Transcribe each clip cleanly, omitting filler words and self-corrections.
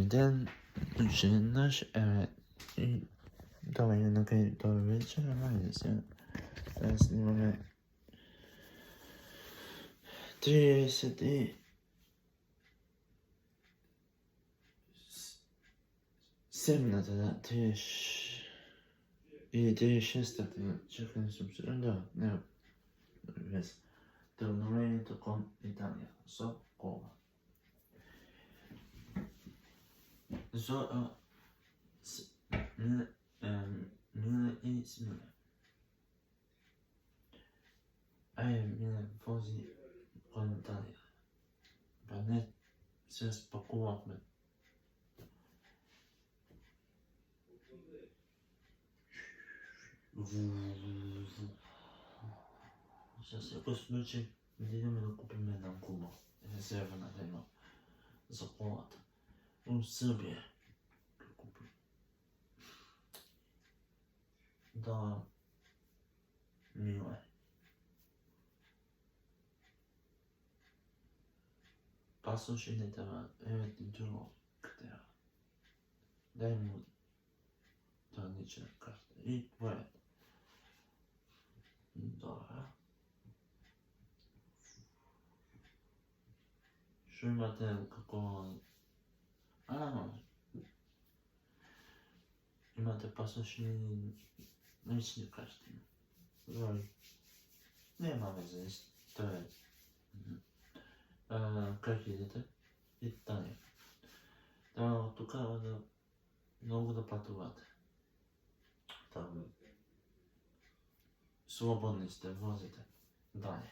ден, уште еднаш, и добро вечер, ајде се. Снимаме 37 и 36-та, чекај сум се, не, вез. Тргнувањето кон Италија, со кола. Миле и Смиле. Миле, вози кон Италија. Па не, се спакувавме. За секој случај да идеме да купиме една гума, резервна да има за колата. У Србија ќе купим. Да, Миле. Пасош и не треба, еве ти друго треба. Дај му странична карта и твојата. Добра. Шо имате како... имате пасош и лични карти. Нема везе, тоа е. Кај ќе идете? Италија. Да, тука да многу да патувате. Таму слободни сте, возите. Дале.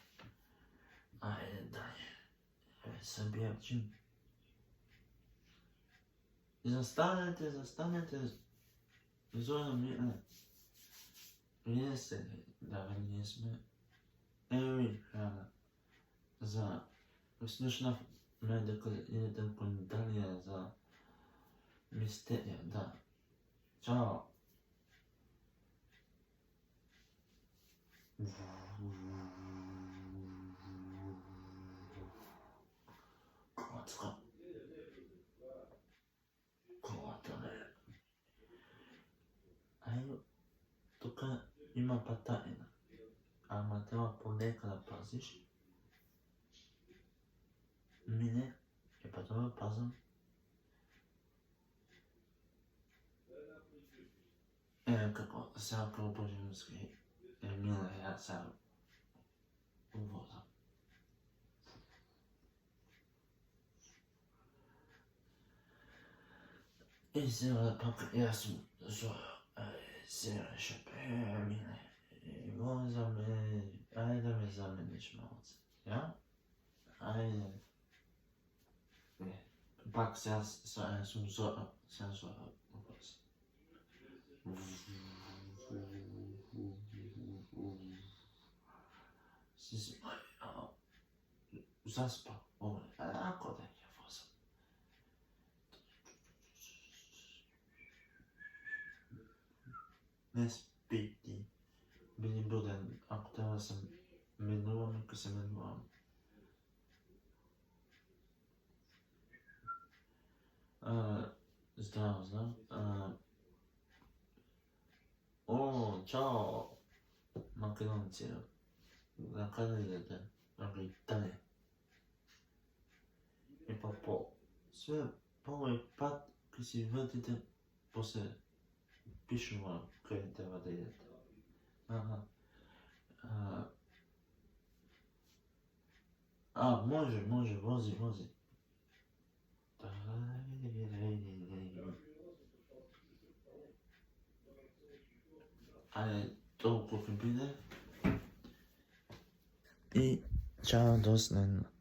Ајде, дале. Србија, чим? Застанете. Зоја ми, ние се, ние сме. Еви, храна. За... Слушнавме дека идете кон Италија за мистерија, да. Чао. Колата не. Ајде, тука има патаина. Ама треба полека да пазиш. Мине, па тоа пазам. Како, сега како божемски, Миле, ја сега увозам. И сега пак, јас сум Зоја, сега шепе, Миле, возам, ајде да ме замениш малце, ја? Ајде. Пак сега сум Зоја, сега Зоја увозам. Заспа, ако да ќе возам. Не спи ти, биди буден, ако треба да се менуваме, ке се менуваме. Здраво. Чао, македонци. На каде идете? Ако Италија. И па све овој пат ке си вратите после пишува каде треба да идете. Може, вози. Ајде, толку ќе биде. И чао, до следно.